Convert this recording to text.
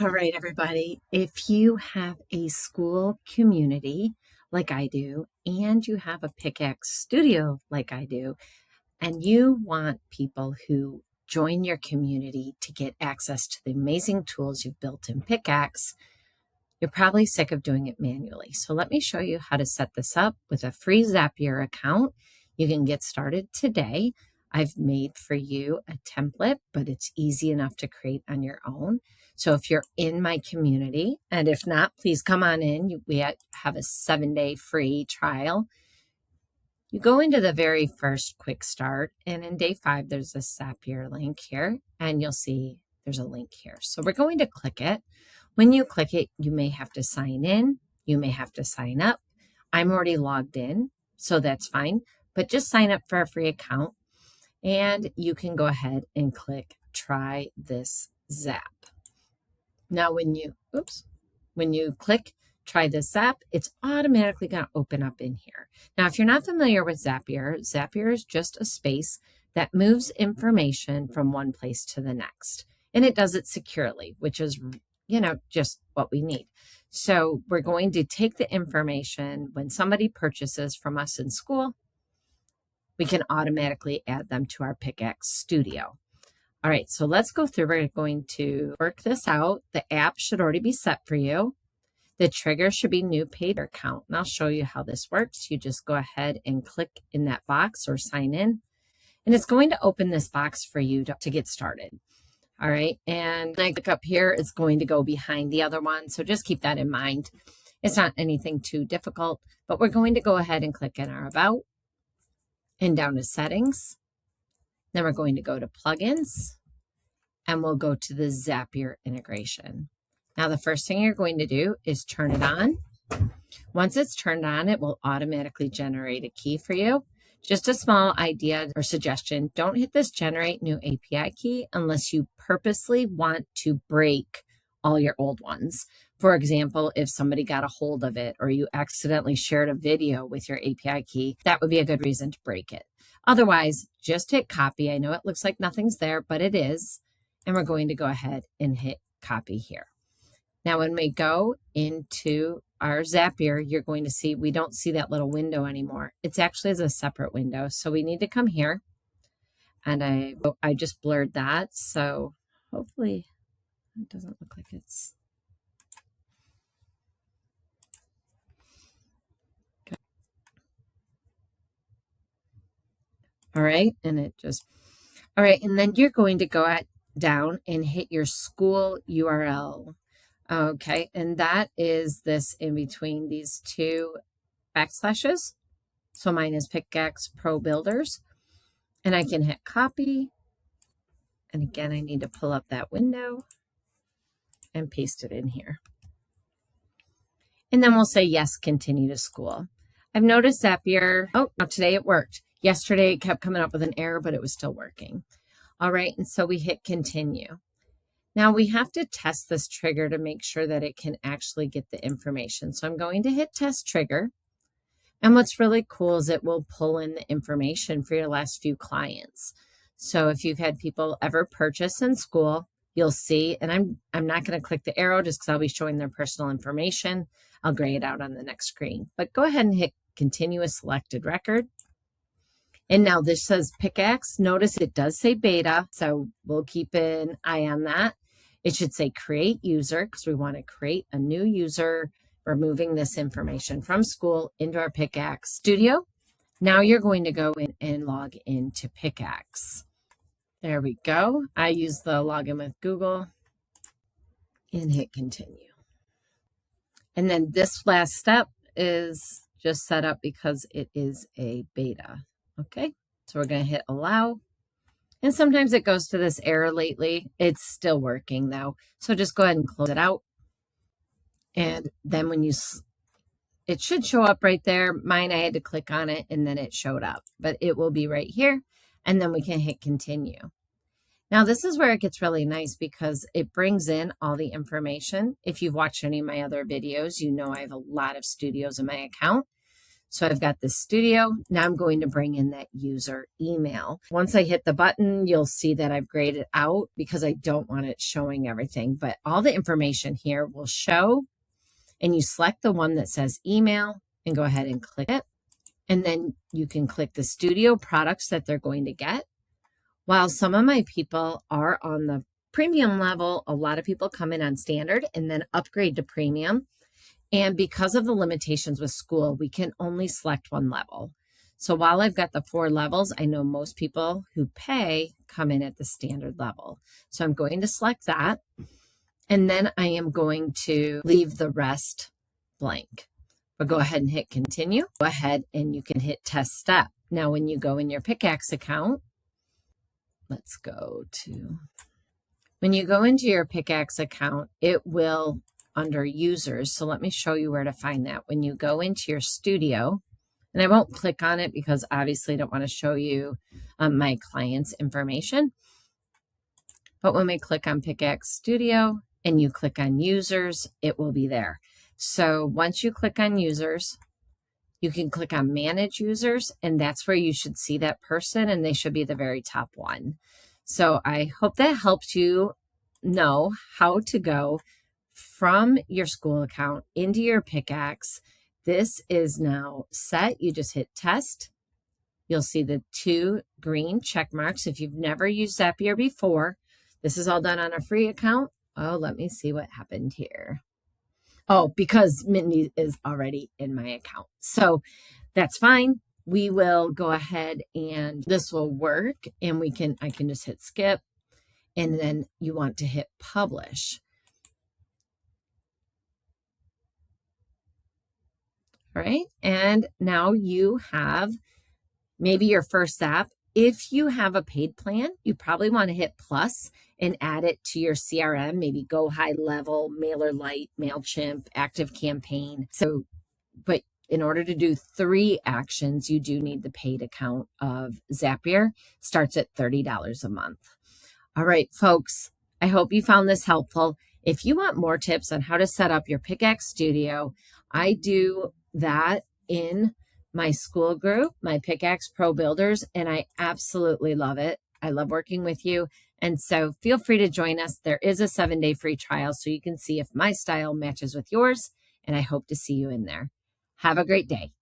All right, everybody. If you have a school community like I do, and you have a Pickaxe Studio like I do, and you want people who join your community to get access to the amazing tools you've built in Pickaxe, you're probably sick of doing it manually. So let me show you how to set this up with a free Zapier account. You can get started today. I've made for you a template, but it's easy enough to create on your own. So if you're in my community, and if not, please come on in. We have a 7-day free trial. You go into the very first quick start, and in day 5, there's a Zapier link here, and you'll see there's a link here. So we're going to click it. When you click it, you may have to sign in. You may have to sign up. I'm already logged in, so that's fine. But just sign up for a free account, and you can go ahead and click Try This Zap. Now, when you click Try This Zap, it's automatically going to open up in here. Now, if you're not familiar with Zapier, Zapier is just a space that moves information from one place to the next. And it does it securely, which is, just what we need. So we're going to take the information when somebody purchases from us in school, we can automatically add them to our Pickaxe Studio. All right, so let's go through. We're going to work this out. The app should already be set for you. The trigger should be new paid account. And I'll show you how this works. You just go ahead and click in that box or sign in. And it's going to open this box for you to get started. All right, and when I click up here, it's going to go behind the other one. So just keep that in mind. It's not anything too difficult, but we're going to go ahead and click in our About and down to Settings. Then we're going to go to Plugins, and we'll go to the Zapier integration. Now, the first thing you're going to do is turn it on. Once it's turned on, it will automatically generate a key for you. Just a small idea or suggestion, don't hit this Generate New API key unless you purposely want to break all your old ones. For example, if somebody got a hold of it or you accidentally shared a video with your API key, that would be a good reason to break it. Otherwise, just hit copy. I know it looks like nothing's there, but it is. And we're going to go ahead and hit copy here. Now, when we go into our Zapier, you're going to see we don't see that little window anymore. It's actually as a separate window. So we need to come here. And I just blurred that. So hopefully it doesn't look like it's... All right, and all right, and then you're going to go down and hit your school URL. Okay, and that is this in between these two backslashes. So mine is Pickaxe Pro Builders, and I can hit copy. And again, I need to pull up that window and paste it in here. And then we'll say, yes, continue to school. I've noticed Zapier, now today it worked. Yesterday, it kept coming up with an error, but it was still working. All right, and so we hit continue. Now, we have to test this trigger to make sure that it can actually get the information. So I'm going to hit test trigger. And what's really cool is it will pull in the information for your last few clients. So if you've had people ever purchase in school, you'll see, and I'm not going to click the arrow just because I'll be showing their personal information. I'll gray it out on the next screen. But go ahead and hit continue as selected record. And now this says Pickaxe. Notice it does say beta, so we'll keep an eye on that. It should say create user because we want to create a new user. We're moving this information from school into our Pickaxe Studio. Now you're going to go in and log into Pickaxe. There we go. I use the login with Google and hit continue. And then this last step is just set up because it is a beta. Okay, so we're going to hit allow. And sometimes it goes to this error lately. It's still working though. So just go ahead and close it out. And then when it should show up right there. Mine, I had to click on it and then it showed up, but it will be right here. And then we can hit continue. Now this is where it gets really nice because it brings in all the information. If you've watched any of my other videos, you know I have a lot of studios in my account. So I've got the studio. Now I'm going to bring in that user email. Once I hit the button, you'll see that I've grayed it out because I don't want it showing everything, but all the information here will show, and you select the one that says email and go ahead and click it. And then you can click the studio products that they're going to get. While some of my people are on the premium level, a lot of people come in on standard and then upgrade to premium. And because of the limitations with Skool, we can only select one level. So while I've got the 4 levels, I know most people who pay come in at the standard level. So I'm going to select that. And then I am going to leave the rest blank. But go ahead and hit continue. Go ahead and you can hit test step. Now, when you go in your Pickaxe account, let's go to, when you go into your Pickaxe account, it will under users. So let me show you where to find that. When you go into your studio, and I won't click on it because obviously I don't want to show you my client's information. But when we click on Pickaxe Studio and you click on users, it will be there. So once you click on users, you can click on manage users, and that's where you should see that person, and they should be the very top one. So I hope that helped you know how to go from your Skool account into your Pickaxe. This is now set. You just hit test. You'll see the 2 green check marks. If you've never used Zapier before, this is all done on a free account. Oh, let me see what happened here. Oh, because Mindy is already in my account. So that's fine. We will go ahead and this will work, and I can just hit skip, and then you want to hit publish. All right, and now you have maybe your first app. If you have a paid plan, you probably want to hit plus and add it to your CRM, maybe Go High Level, MailerLite, MailChimp, Active Campaign. So, but in order to do 3 actions, you do need the paid account of Zapier. Starts at $30 a month. All right, folks, I hope you found this helpful. If you want more tips on how to set up your Pickaxe Studio, I do that in my Skool group, my Pickaxe Pro Builders, and I absolutely love it. I love working with you. And so feel free to join us. There is a 7-day free trial so you can see if my style matches with yours, and I hope to see you in there. Have a great day.